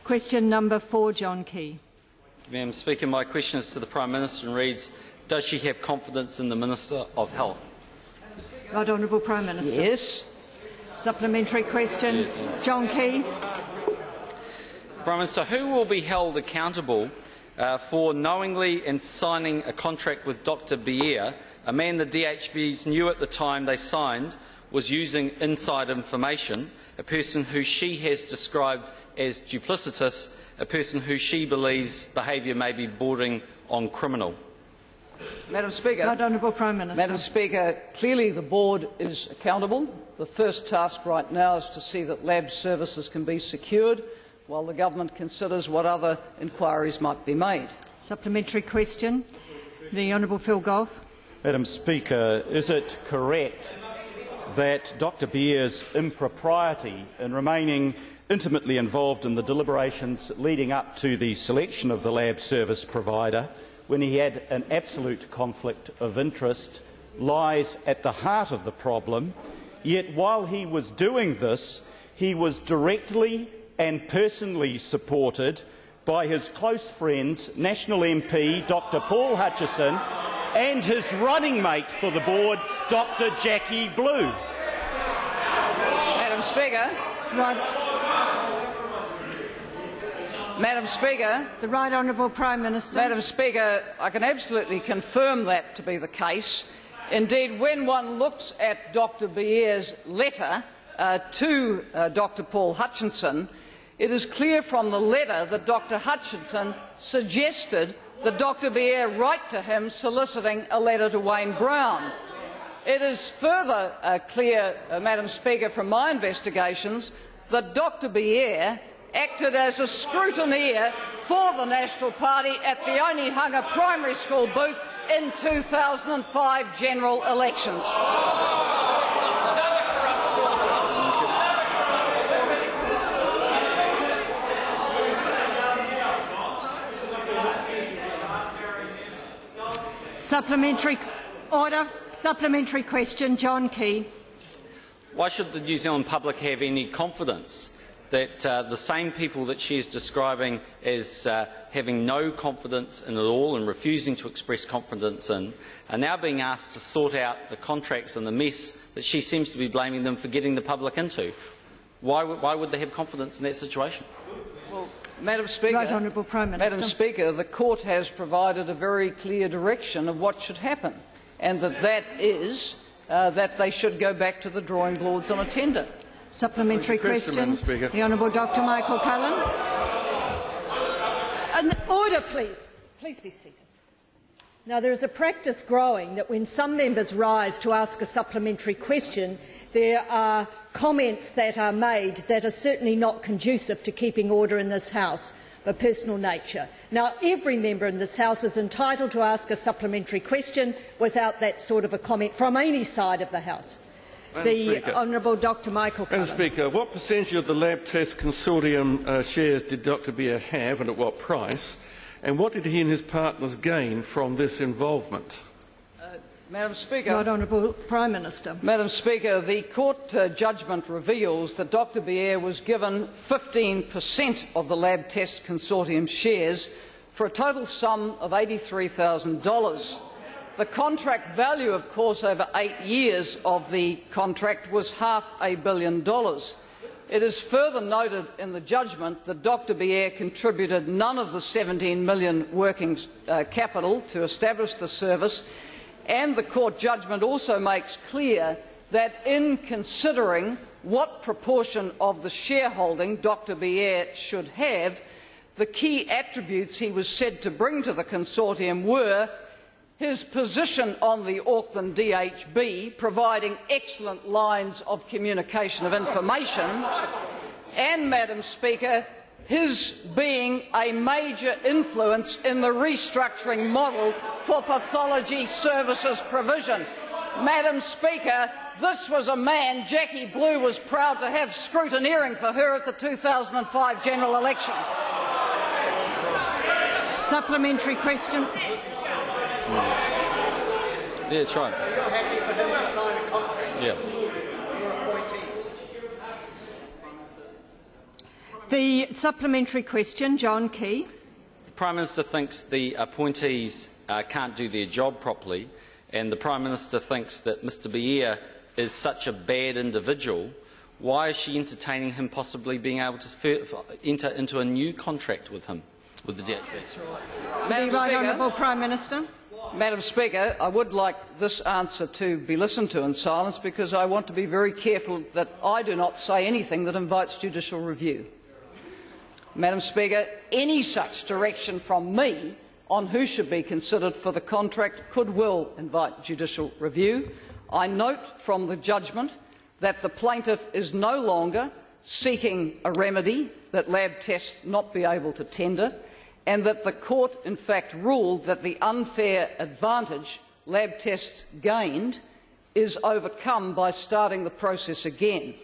Question number 4, John Key. Madam Speaker, my question is to the Prime Minister and reads, does she have confidence in the Minister of Health? Right Honourable Prime Minister. Yes. Supplementary question. Yes. John Key. Prime Minister, who will be held accountable for knowingly and signing a contract with Dr Bier, a man the DHBs knew at the time they signed was using inside information, a person who she has described as duplicitous, a person who she believes behaviour may be bordering on criminal? Madam Speaker. Right Honourable Prime Minister. Madam Speaker, clearly the board is accountable. The first task right now is to see that lab services can be secured while the government considers what other inquiries might be made. Supplementary question. The Honourable Phil Goff. Madam Speaker, is it correct that Dr Bier's impropriety in remaining intimately involved in the deliberations leading up to the selection of the lab service provider, when he had an absolute conflict of interest, lies at the heart of the problem, yet while he was doing this, he was directly and personally supported by his close friends, National MP Dr Paul Hutchison and his running mate for the board, Dr Jackie Blue? Madam Speaker. Right. Madam Speaker. The Right Honourable Prime Minister. Madam Speaker, I can absolutely confirm that to be the case. Indeed, when one looks at Dr Bier's letter to Dr Paul Hutchinson, it is clear from the letter that Dr Hutchinson suggested that Dr Bier write to him soliciting a letter to Wayne Brown. It is further clear, Madam Speaker, from my investigations that Dr Bier acted as a scrutineer for the National Party at the Onehunga Primary School booth in 2005 general elections. Supplementary order. Supplementary question. John Key. Why should the New Zealand public have any confidence that the same people that she is describing as having no confidence in it all and refusing to express confidence in are now being asked to sort out the contracts and the mess that she seems to be blaming them for getting the public into? Why would they have confidence in that situation? Well, Madam Speaker, Right Honourable Prime Minister. Madam Speaker, the court has provided a very clear direction of what should happen, and that is that they should go back to the drawing boards on a tender. Supplementary question. The Honourable Dr Michael Cullen. Order, please. Please be seated. Now, there is a practice growing that when some members rise to ask a supplementary question, there are comments that are made that are certainly not conducive to keeping order in this House, of a personal nature. Now, every member in this House is entitled to ask a supplementary question without that sort of a comment from any side of the House. The Honourable Dr Michael Cullen. Madam Speaker, what percentage of the Labtests consortium shares did Dr Bier have and at what price? And what did he and his partners gain from this involvement? Madam Speaker. Right Honourable Prime Minister. Madam Speaker, the court judgment reveals that Dr Bier was given 15% of the Labtests consortium shares for a total sum of $83,000. The contract value, of course, over 8 years of the contract was $500 million. It is further noted in the judgment that Dr Bier contributed none of the $17 million working capital to establish the service, and the court judgment also makes clear that in considering what proportion of the shareholding Dr Bier should have, the key attributes he was said to bring to the consortium were his position on the Auckland DHB, providing excellent lines of communication of information, and, Madam Speaker, his being a major influence in the restructuring model for pathology services provision. Madam Speaker, this was a man Jackie Blue was proud to have scrutineering for her at the 2005 general election. Supplementary question. Yeah, that's right. You're happy for him to sign a contract? Yeah. Your appointees? The supplementary question, John Key. The Prime Minister thinks the appointees can't do their job properly, and the Prime Minister thinks that Mr Beer is such a bad individual. Why is she entertaining him possibly being able to enter into a new contract with him, with the DHB? Madam Right Speaker, Honourable Prime Minister. Madam Speaker, I would like this answer to be listened to in silence because I want to be very careful that I do not say anything that invites judicial review. Madam Speaker, any such direction from me on who should be considered for the contract could well invite judicial review. I note from the judgment that the plaintiff is no longer seeking a remedy that Labtests not be able to tender, and that the court in fact ruled that the unfair advantage Labtests gained is overcome by starting the process again.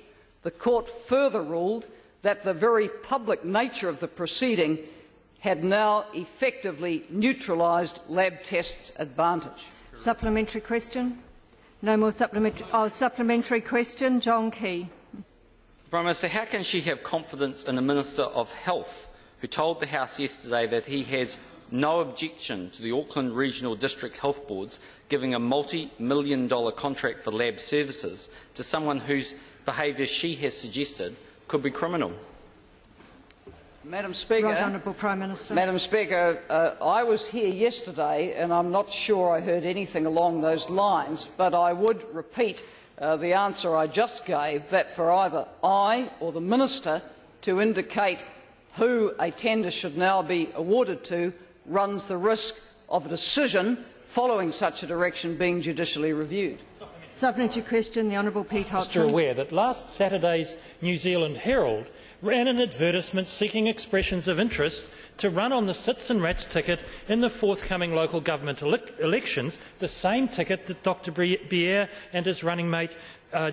The court further ruled that the very public nature of the proceeding had now effectively neutralised Labtests' advantage. Supplementary question. No more supplementary. Supplementary question, John Key. Prime Minister, how can she have confidence in the Minister of Health, who told the House yesterday that he has no objection to the Auckland Regional District Health Boards giving a multi-million-dollar contract for lab services to someone whose behaviour she has suggested could be criminal? Madam Speaker, Right Honourable Prime Minister. Madam Speaker, I was here yesterday and I'm not sure I heard anything along those lines, but I would repeat the answer I just gave, that for either I or the Minister to indicate who a tender should now be awarded to runs the risk of a decision following such a direction being judicially reviewed. Supplementary question, the Honourable Pete Hodgson. Mr. aware that last Saturday's New Zealand Herald ran an advertisement seeking expressions of interest to run on the Sits and Rats ticket in the forthcoming local government elections, the same ticket that Dr Beer and his running mate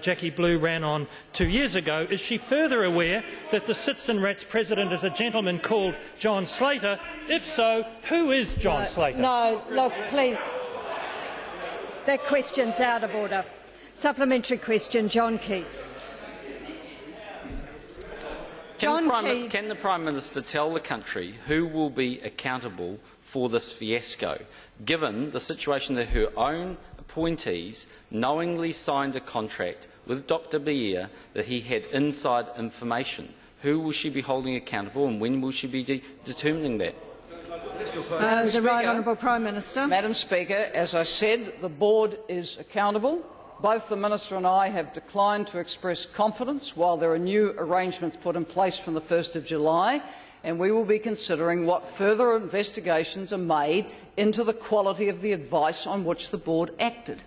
Jackie Blue ran on 2 years ago. Is she further aware that the Sits and Rats president is a gentleman called John Slater? If so, who is John Slater? No, look, please. That question's out of order. Supplementary question, John Key. Can the Prime Minister tell the country who will be accountable for this fiasco, given the situation that her own appointees knowingly signed a contract with Dr Beer that he had inside information? Who will she be holding accountable, and when will she be determining that? The Right Honourable Prime Minister. Madam Speaker, as I said, the board is accountable. Both the Minister and I have declined to express confidence while there are new arrangements put in place from the 1st of July, and we will be considering what further investigations are made into the quality of the advice on which the board acted.